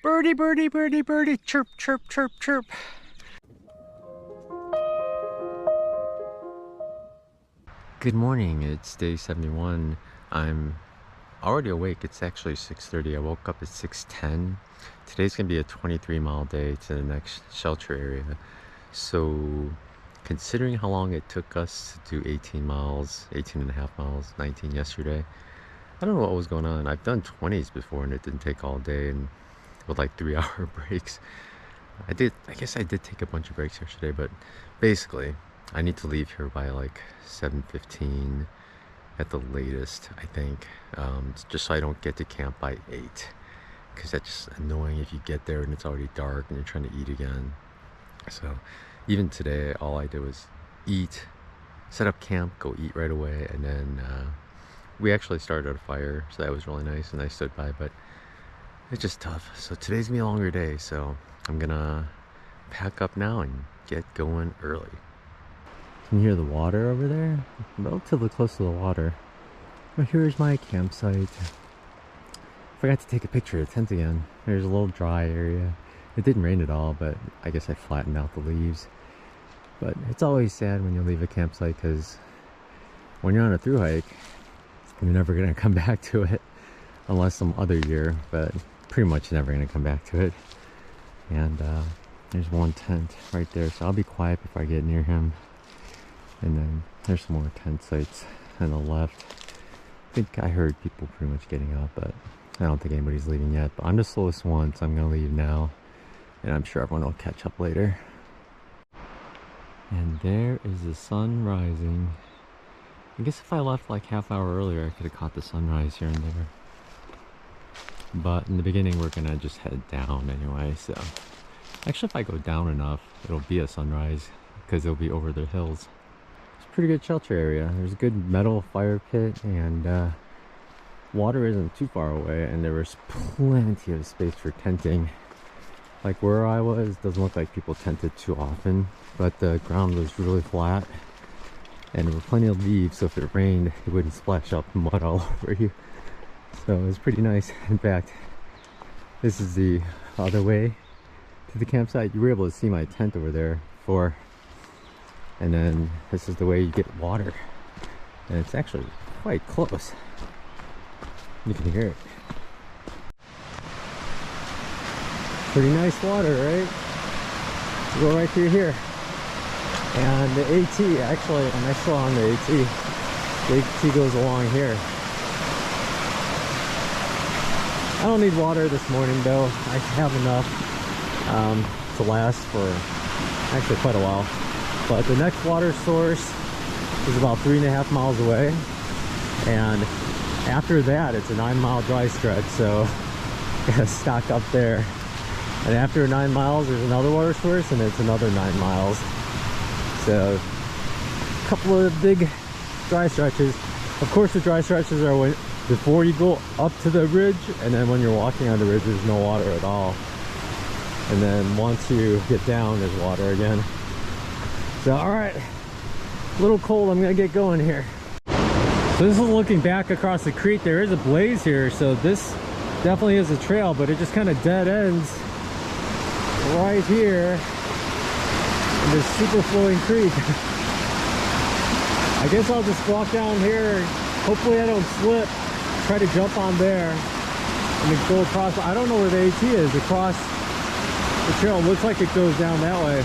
Birdie, birdie, birdie, birdie, chirp, chirp, chirp, chirp. Good morning, it's day 71. I'm already awake. It's actually 6:30. I woke up at 6:10. Today's gonna be a 23-mile day to the next shelter area. So considering how long it took us to do 18 miles, 18 and a half miles, 19 yesterday, I don't know what was going on. I've done 20s before and it didn't take all day and with like 3-hour breaks. I guess I did take a bunch of breaks yesterday, but basically I need to leave here by like 7:15 at the latest, I think, just so I don't get to camp by 8, because that's just annoying if you get there and it's already dark and you're trying to eat again. So even today, all I did was eat, set up camp, go eat right away, and then we actually started a fire, so that was really nice, and I stood by, but it's just tough. So today's gonna be a longer day, so I'm gonna pack up now and get going early. Can you hear the water over there? I'm relatively close to the water. But here's my campsite. Forgot to take a picture of the tent again. There's a little dry area. It didn't rain at all, but I guess I flattened out the leaves. But it's always sad when you leave a campsite, because when you're on a thru hike, you're never gonna come back to it unless some other year, but pretty much never gonna come back to it. And there's one tent right there, so I'll be quiet before I get near him. And then there's some more tent sites on the left. I think I heard people pretty much getting up, but I don't think anybody's leaving yet. But I'm the slowest one, so I'm gonna leave now, and I'm sure everyone will catch up later. And there is the sun rising. I guess if I left like half hour earlier, I could have caught the sunrise here and there. But in the beginning, we're gonna just head down anyway, so. Actually, if I go down enough, it'll be a sunrise, because it'll be over the hills. It's a pretty good shelter area. There's a good metal fire pit, and water isn't too far away, and there was plenty of space for tenting. Like where I was, doesn't look like people tented too often, but the ground was really flat, and there were plenty of leaves, so if it rained, it wouldn't splash up mud all over you. So it was pretty nice. In fact, this is the other way to the campsite. You were able to see my tent over there before, and then this is the way you get water, and it's actually quite close. You can hear it. Pretty nice water, right? You go right through here, and the AT, actually, I'm still on the AT goes along here. I don't need water this morning though. I have enough to last for actually quite a while. But the next water source is about 3.5 miles away, and after that it's a 9-mile dry stretch, so gotta stock up there. And after 9 miles there's another water source, and it's another 9 miles. So a couple of big dry stretches. Of course the dry stretches are when before you go up to the ridge, and then when you're walking on the ridge there's no water at all. And then once you get down there's water again. So alright, a little cold, I'm gonna get going here. So this is looking back across the creek. There is a blaze here, so this definitely is a trail, but it just kind of dead ends right here in this super flowing creek. I guess I'll just walk down here, hopefully I don't slip, try to jump on there and then go across. I don't know where the AT is. Across the trail looks like it goes down that way.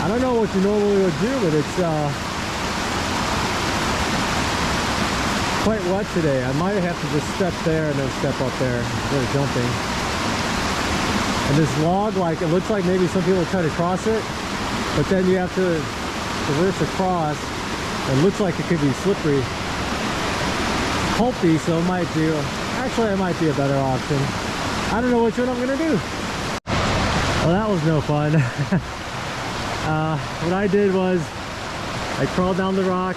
I don't know what you normally would do, but it's quite wet today. I might have to just step there and then step up there instead of jumping. And this log, like, it looks like maybe some people try to cross it, but then you have to traverse across. It looks like it could be slippery. Pulpy, so it might do. Actually, it might be a better option. I don't know which one I'm gonna do. Well, that was no fun. What I did was I crawled down the rock.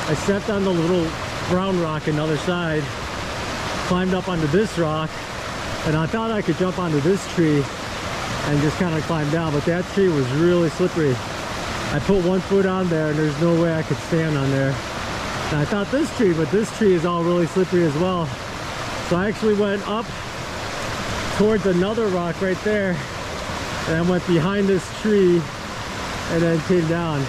I stepped on the little brown rock on the other side, climbed up onto this rock, and I thought I could jump onto this tree and just kind of climb down, but that tree was really slippery. I put one foot on there and there's no way I could stand on there. And I thought this tree, but this tree is all really slippery as well. So I actually went up towards another rock right there, and I went behind this tree and then came down.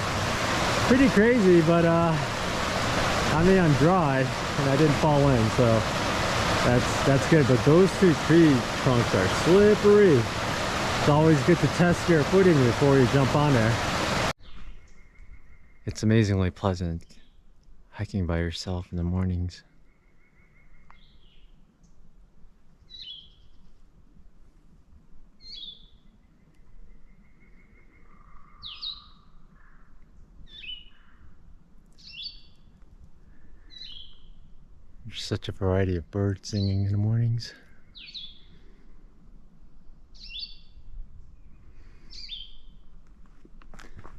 Pretty crazy, but I mean, I'm dry and I didn't fall in, so that's good. But those two tree trunks are slippery. It's always good to test your footing before you jump on there. It's amazingly pleasant hiking by yourself in the mornings. There's such a variety of birds singing in the mornings.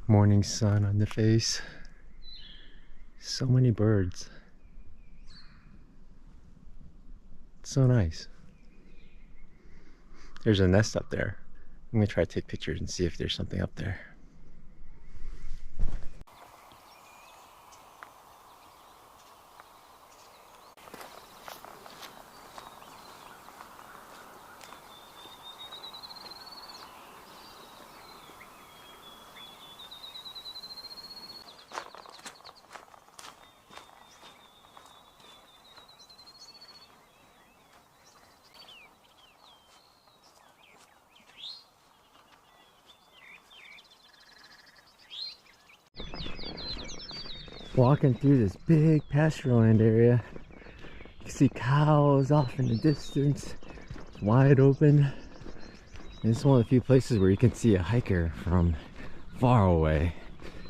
Morning sun on the face. So many birds. It's so nice. There's a nest up there. I'm gonna try to take pictures and see if there's something up there. Walking through this big pastureland area. You can see cows off in the distance. It's wide open. And it's one of the few places where you can see a hiker from far away.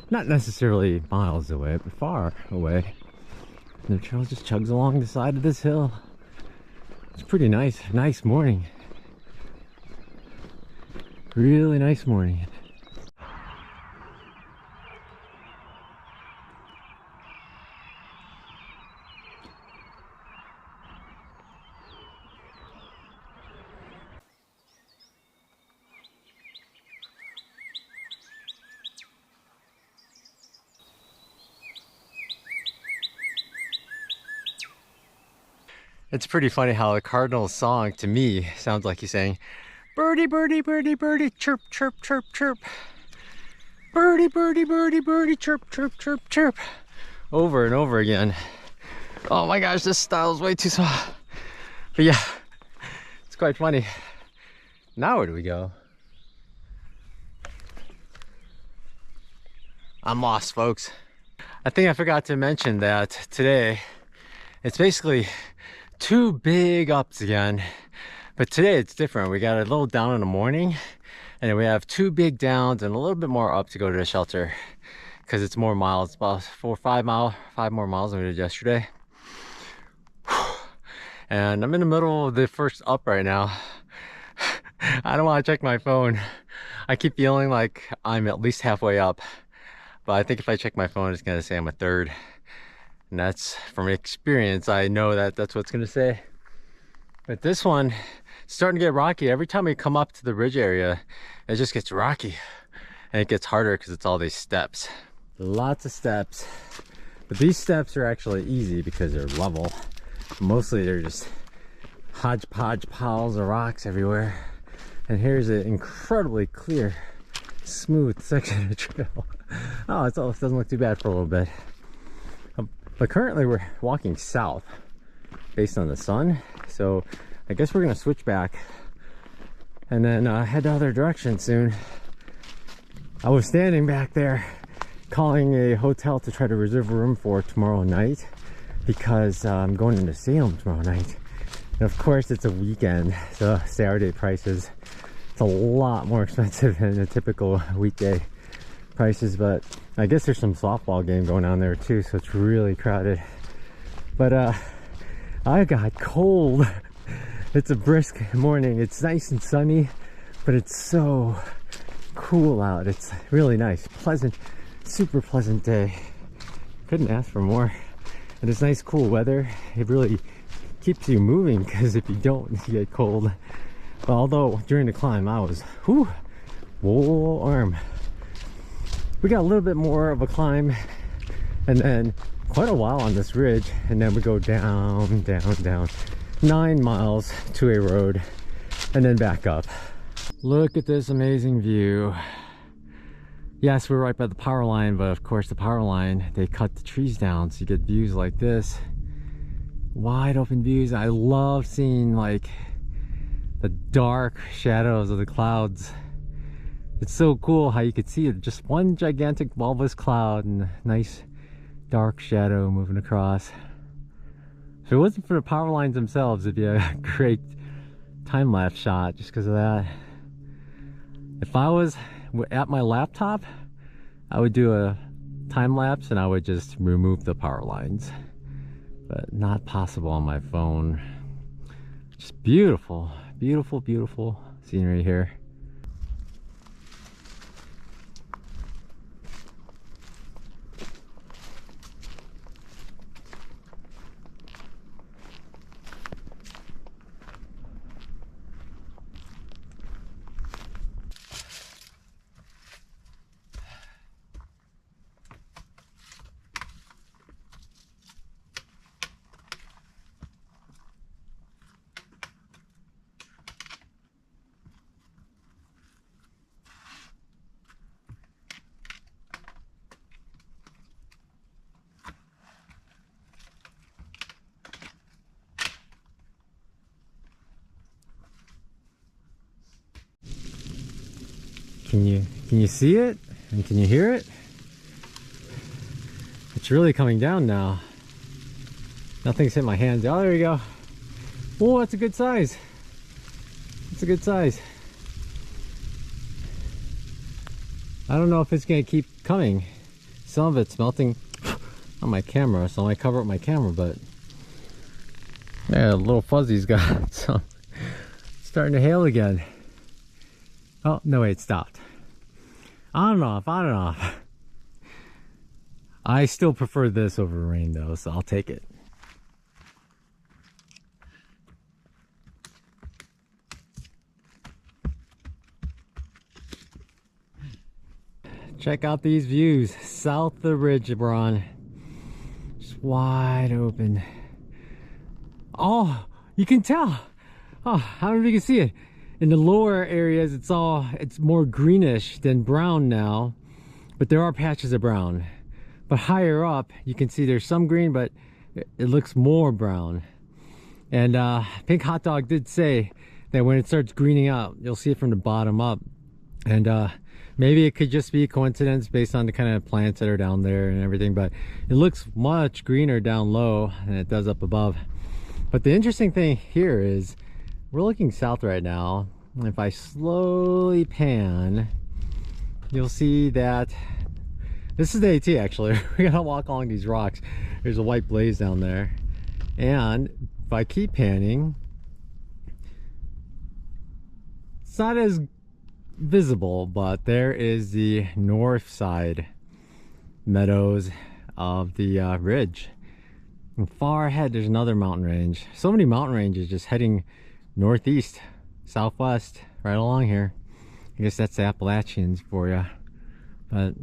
Not necessarily miles away, but far away. And the trail just chugs along the side of this hill. It's pretty nice. Nice morning. Really nice morning. It's pretty funny how the cardinal's song to me sounds like he's saying, birdie, birdie, birdie, birdie, chirp, chirp, chirp, chirp. Birdie, birdie, birdie, birdie, chirp, chirp, chirp, chirp. Over and over again. Oh my gosh, this style is way too soft. But yeah, it's quite funny. Now where do we go? I'm lost, folks. I think I forgot to mention that today it's basically two big ups again, but today it's different. We got a little down in the morning, and then we have two big downs and a little bit more up to go to the shelter because it's more miles, about 5 more miles than we did yesterday. And I'm in the middle of the first up right now. I don't want to check my phone. I keep feeling like I'm at least halfway up, but I think if I check my phone, it's gonna say I'm a third. And that's from experience. I know that that's what it's gonna say. But this one, it's starting to get rocky. Every time we come up to the ridge area, it just gets rocky. And it gets harder because it's all these steps. Lots of steps. But these steps are actually easy because they're level. Mostly they're just hodgepodge piles of rocks everywhere. And here's an incredibly clear, smooth section of trail. Oh, it doesn't look too bad for a little bit. But currently we're walking south based on the sun. So I guess we're gonna switch back and then head the other direction soon. I was standing back there calling a hotel to try to reserve a room for tomorrow night because I'm going into Salem tomorrow night. And of course it's a weekend, so Saturday prices, it's a lot more expensive than a typical weekday prices, but I guess there's some softball game going on there too, so it's really crowded. But I got cold. It's a brisk morning. It's nice and sunny, but it's so cool out. It's really nice, pleasant, super pleasant day. Couldn't ask for more. And it's nice cool weather. It really keeps you moving because if you don't, you get cold. Although during the climb I was warm. We got a little bit more of a climb and then quite a while on this ridge, and then we go down, down, down 9 miles to a road and then back up. Look at this amazing view. Yes, we're right by the power line, but of course the power line, they cut the trees down so you get views like this. Wide open views. I love seeing like the dark shadows of the clouds. It's so cool how you could see it, just one gigantic bulbous cloud and a nice dark shadow moving across. If it wasn't for the power lines themselves, it'd be a great time-lapse shot just because of that. If I was at my laptop, I would do a time-lapse and I would just remove the power lines, but not possible on my phone. Just beautiful, beautiful, beautiful scenery here. Can you see it? And can you hear it? It's really coming down now. Nothing's hit my hands. Oh, there you go. Oh, that's a good size. It's a good size. I don't know if it's gonna keep coming. Some of it's melting on my camera, so I might cover up my camera, but yeah, the little fuzzy's got some. It's starting to hail again. Oh, no, wait, it stopped. On and off, on and off. I still prefer this over rain though, so I'll take it. Check out these views south of the ridge we're on. Just wide open. Oh, you can tell. Oh, I don't know if you can see it. In the lower areas, it's more greenish than brown now, but there are patches of brown. But higher up, you can see there's some green, but it looks more brown. And Pink Hot Dog did say that when it starts greening out, you'll see it from the bottom up. And maybe it could just be a coincidence based on the kind of plants that are down there and everything, but it looks much greener down low than it does up above. But the interesting thing here is we're looking south right now. If I slowly pan, you'll see that this is the AT actually. We're gonna walk along these rocks. There's a white blaze down there. And if I keep panning, it's not as visible, but there is the north side meadows of the ridge. And far ahead, there's another mountain range. So many mountain ranges just heading northeast, southwest, right along here. I guess that's the Appalachians for you. But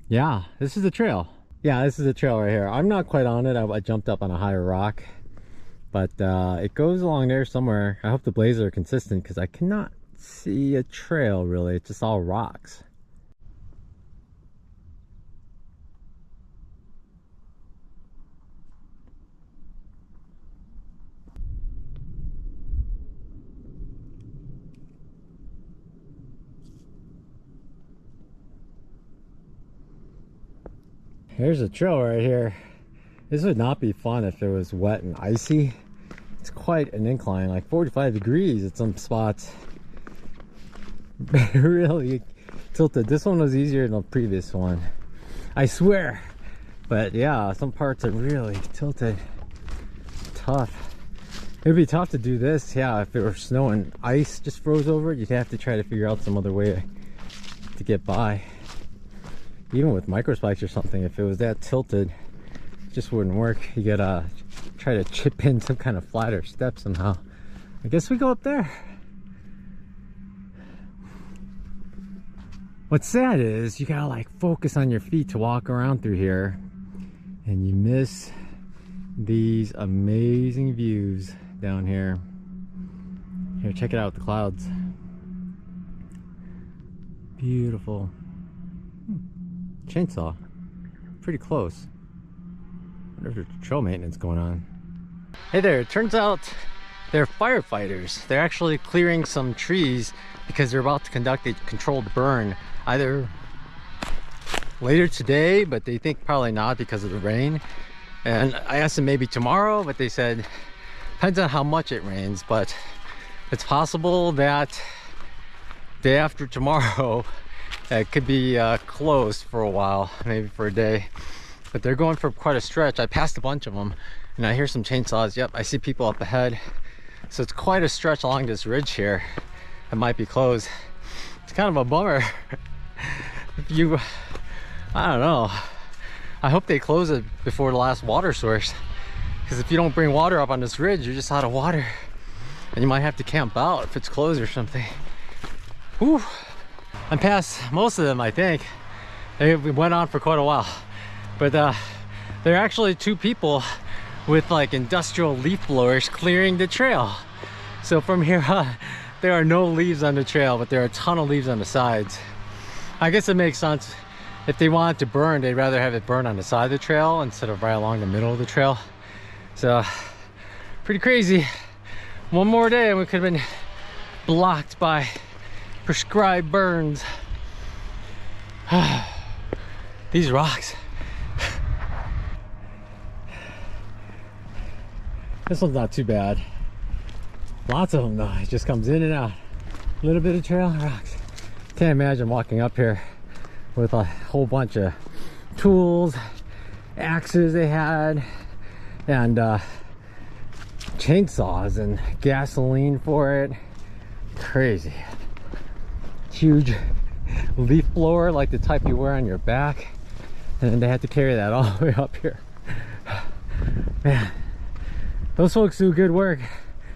yeah, this is the trail. Yeah, this is the trail right here. I'm not quite on it. I jumped up on a higher rock, but it goes along there somewhere. I hope the blazes are consistent because I cannot see a trail really. It's just all rocks. Here's a trail right here. This would not be fun if it was wet and icy. It's quite an incline, like 45 degrees at some spots. Really tilted. This one was easier than the previous one, I swear. But yeah, some parts are really tilted. Tough. It'd be tough to do this, yeah, if it were snow and ice just froze over it. You'd have to try to figure out some other way to get by. Even with microspikes or something, if it was that tilted, it just wouldn't work. You gotta try to chip in some kind of flatter step somehow. I guess we go up there. What's sad is you gotta like focus on your feet to walk around through here, and you miss these amazing views down here. Here, check it out, the clouds. Beautiful. Chainsaw. Pretty close. I wonder if there's trail maintenance going on. Hey there, it turns out they're firefighters. They're actually clearing some trees because they're about to conduct a controlled burn. Either later today, but they think probably not because of the rain. And I asked them maybe tomorrow, but they said depends on how much it rains, but it's possible that day after tomorrow it could be closed for a while, maybe for a day. But they're going for quite a stretch. I passed a bunch of them and I hear some chainsaws. Yep, I see people up ahead. So it's quite a stretch along this ridge here. It might be closed. It's kind of a bummer. I don't know. I hope they close it before the last water source, because if you don't bring water up on this ridge, you're just out of water and you might have to camp out if it's closed or something. Whew. I'm past most of them, I think. They went on for quite a while, but there are actually two people with like industrial leaf blowers clearing the trail. So from here on, there are no leaves on the trail, but there are a ton of leaves on the sides. I guess it makes sense. If they want it to burn, they'd rather have it burn on the side of the trail instead of right along the middle of the trail. So pretty crazy. One more day and we could have been blocked by prescribed burns. These rocks. This one's not too bad. Lots of them though. It just comes in and out. A little bit of trail rocks. Can't imagine walking up here with a whole bunch of tools, axes they had, and chainsaws and gasoline for it. Crazy. Huge leaf blower like the type you wear on your back, and then they had to carry that all the way up here. Man, those folks do good work,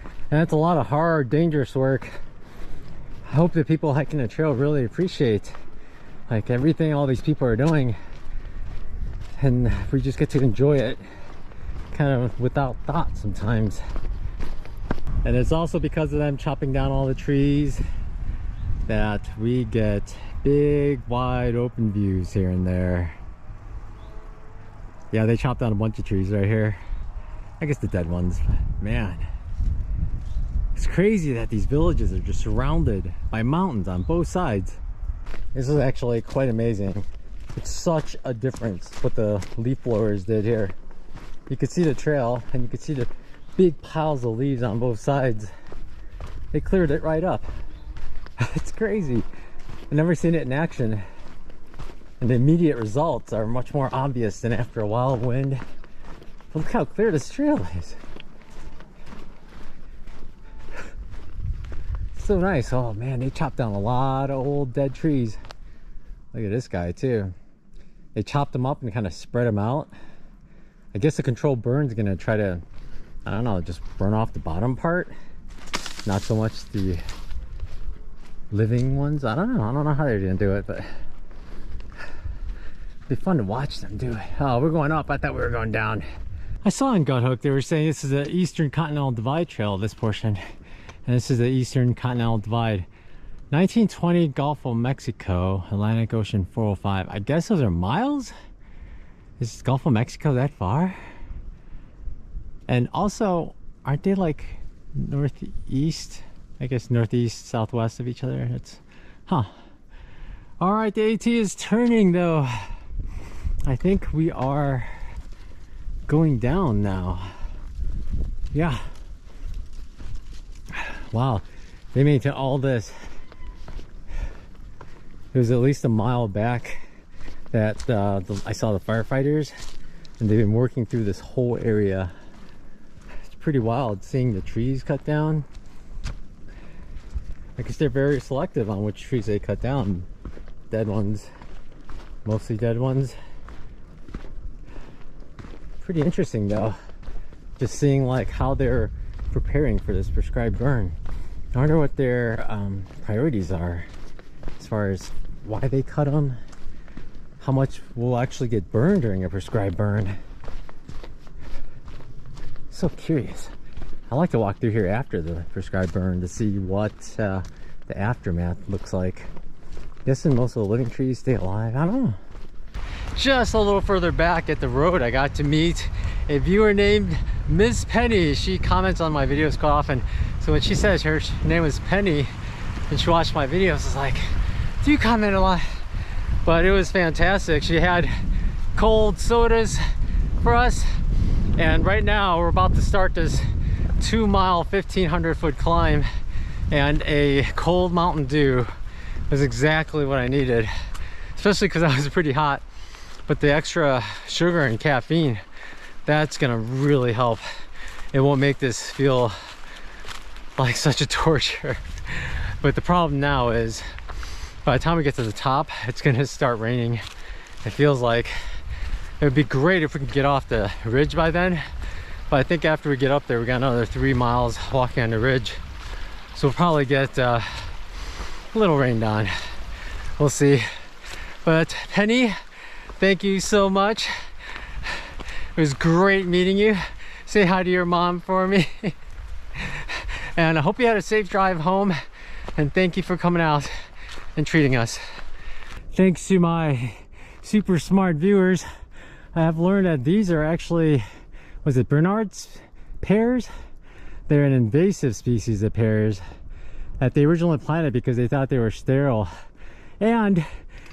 and that's a lot of hard, dangerous work. I hope that people hiking the trail really appreciate like everything all these people are doing, and we just get to enjoy it kind of without thought sometimes. And it's also because of them chopping down all the trees that we get big wide open views here and there. Yeah, they chopped down a bunch of trees right here. I guess the dead ones, but man, it's crazy that these villages are just surrounded by mountains on both sides. This is actually quite amazing. It's such a difference what the leaf blowers did here. You could see the trail and you could see the big piles of leaves on both sides. They cleared it right up. It's crazy. I've never seen it in action. And the immediate results are much more obvious than after a wild wind. But look how clear this trail is. So nice. Oh man, they chopped down a lot of old dead trees. Look at this guy too. They chopped them up and kind of spread them out. I guess the controlled burn's gonna try to, I don't know, just burn off the bottom part, not so much the living ones. I don't know how they're gonna do it, but it'd be fun to watch them do it. Oh, we're going up. I thought we were going down. I saw on Guthook they were saying this is the Eastern Continental Divide Trail, this portion. And this is the Eastern Continental Divide. 1920 Gulf of Mexico, Atlantic Ocean 405. I guess those are miles? Is Gulf of Mexico that far? And also, aren't they like northeast? I guess northeast, southwest of each other. It's, huh. All right, the AT is turning though. I think we are going down now. Yeah. Wow, they made it to all this. It was at least a mile back that I saw the firefighters, and they've been working through this whole area. It's pretty wild seeing the trees cut down. I guess they're very selective on which trees they cut down. Dead ones, mostly dead ones. Pretty interesting though, just seeing like how they're preparing for this prescribed burn. I wonder what their priorities are as far as why they cut them, how much will actually get burned during a prescribed burn. So curious I like to walk through here after the prescribed burn to see what the aftermath looks like. Guessing most of the living trees stay alive. I don't know. Just a little further back at the road, I got to meet a viewer named Miss Penny. She comments on my videos quite often. So when she says her name was Penny and she watched my videos, I was like, do you comment a lot? But it was fantastic. She had cold sodas for us. And right now we're about to start this 2-mile, 1,500-foot climb. And a cold Mountain Dew was exactly what I needed. Especially because I was pretty hot. But the extra sugar and caffeine, that's gonna really help. It won't make this feel like such a torture. But the problem now is, by the time we get to the top, it's gonna start raining. It feels like it would be great if we could get off the ridge by then. But I think after we get up there, we got another 3 miles walking on the ridge. So we'll probably get a little rained on. We'll see. But Penny, thank you so much. It was great meeting you. Say hi to your mom for me. And I hope you had a safe drive home. And thank you for coming out and treating us. Thanks to my super smart viewers, I have learned that these are actually, was it Bernard's pears? They're an invasive species of pears that they originally planted because they thought they were sterile. And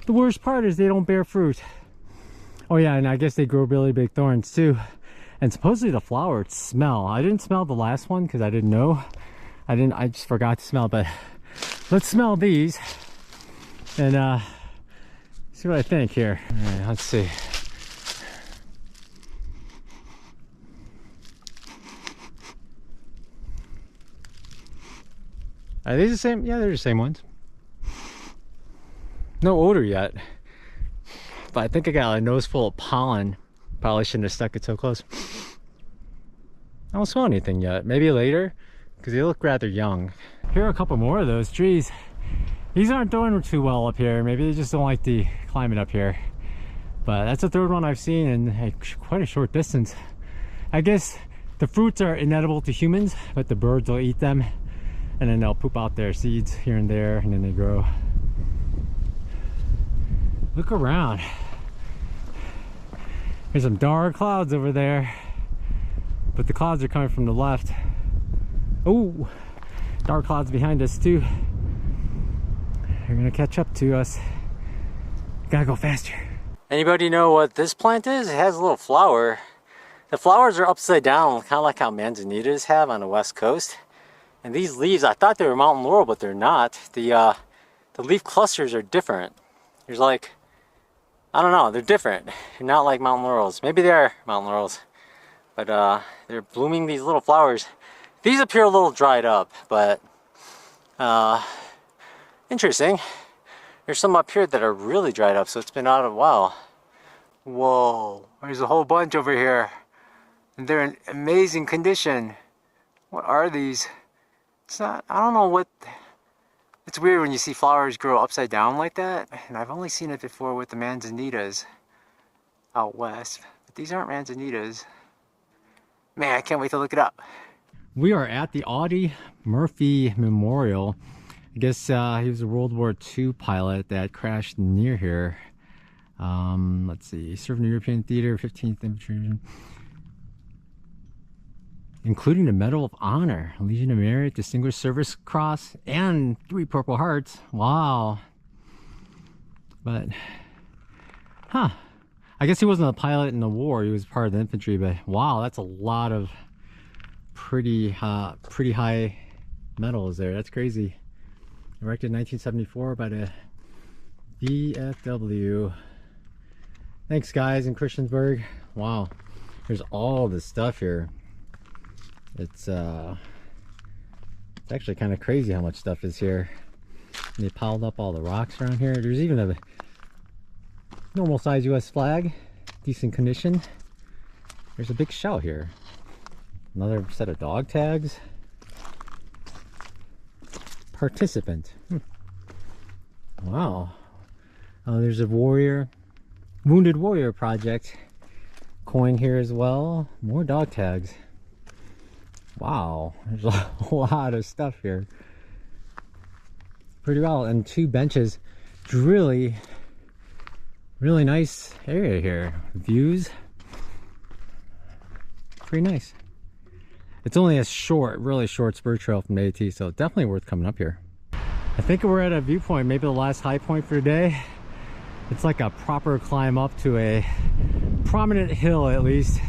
the worst part is they don't bear fruit. Oh yeah, and I guess they grow really big thorns too. And supposedly the flowers smell. I didn't smell the last one because I didn't know. I just forgot to smell, but let's smell these and see what I think here. All right, let's see. Are these the same? Yeah, they're the same ones. No odor yet. But I think I got a nose full of pollen. Probably shouldn't have stuck it so close. I don't smell anything yet. Maybe later, because they look rather young. Here are a couple more of those trees. These aren't doing too well up here. Maybe they just don't like the climate up here. But that's the third one I've seen in quite a short distance. I guess the fruits are inedible to humans, but the birds will eat them. And then they'll poop out their seeds here and there, and then they grow. Look around. There's some dark clouds over there, but the clouds are coming from the left. Oh, dark clouds behind us too. They're gonna catch up to us. Gotta go faster. Anybody know what this plant is? It has a little flower. The flowers are upside down, kind of like how manzanitas have on the west coast. And these leaves, I thought they were mountain laurel, but they're not. The leaf clusters are different. There's like, I don't know, they're different. They're not like mountain laurels. Maybe they are mountain laurels, but they're blooming these little flowers. These appear a little dried up, but interesting. There's some up here that are really dried up, so it's been out a while. Whoa, there's a whole bunch over here. And they're in amazing condition. What are these? It's not, I don't know what, it's weird when you see flowers grow upside down like that. And I've only seen it before with the manzanitas out west. But these aren't manzanitas. Man, I can't wait to look it up. We are at the Audie Murphy Memorial. I guess he was a World War II pilot that crashed near here. Let's see, he served in the European Theater, 15th Infantry, including the Medal of Honor, Legion of Merit, Distinguished Service Cross, and 3 Purple Hearts. Wow. But, I guess he wasn't a pilot in the war. He was part of the infantry, but wow, that's a lot of pretty high medals there. That's crazy. Erected in 1974 by the VFW. Thanks, guys, in Christiansburg. Wow, there's all this stuff here. It's actually kind of crazy how much stuff is here. And they piled up all the rocks around here. There's even a normal size US flag, decent condition. There's a big shell here. Another set of dog tags. Participant. Wow. There's a warrior, wounded warrior project coin here as well. More dog tags. Wow, there's a lot of stuff here. Pretty well, and 2 benches. It's really nice area here. Views, pretty nice. It's only a really short spur trail from the AT, so definitely worth coming up here. I think we're at a viewpoint, maybe the last high point for today. It's like a proper climb up to a prominent hill, at least,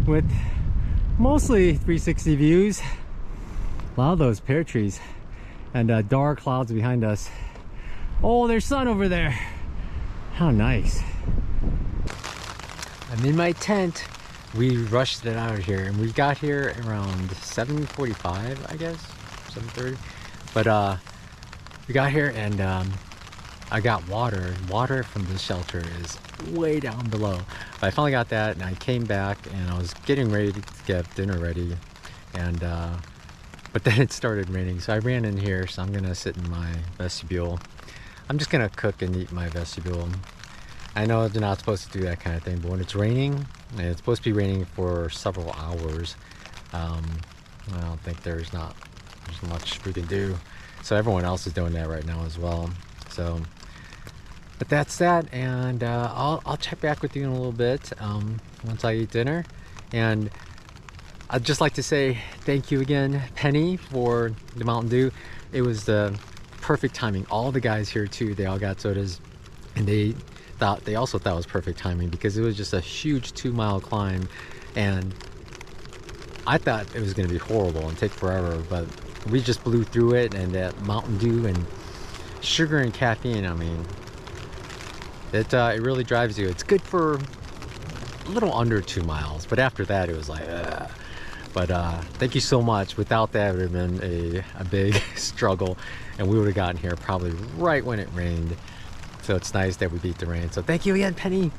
with mostly 360 views. A lot of those pear trees and dark clouds behind us. Oh, there's sun over there. How nice. I'm in my tent. We rushed it out of here, and we got here around 7:45, I guess, 7:30. But we got here, and I got water. Water from the shelter is way down below. But I finally got that, and I came back, and I was getting ready to get dinner ready, and but then it started raining, so I ran in here. So I'm gonna sit in my vestibule. I'm just gonna cook and eat in my vestibule. I know they're not supposed to do that kind of thing, but when it's raining, and it's supposed to be raining for several hours, I don't think there's much we can do. So everyone else is doing that right now as well. So, but that's that, and I'll check back with you in a little bit once I eat dinner. And I'd just like to say thank you again, Penny, for the Mountain Dew. It was the perfect timing. All the guys here too, they all got sodas, and they also thought it was perfect timing because it was just a huge 2-mile climb, and I thought it was going to be horrible and take forever, but we just blew through it. And that Mountain Dew and sugar and caffeine, I mean, it really drives you. It's good for a little under 2 miles, but after that it was like but thank you so much. Without that, it would have been a big struggle, and we would have gotten here probably right when it rained. So it's nice that we beat the rain. So thank you again, Penny.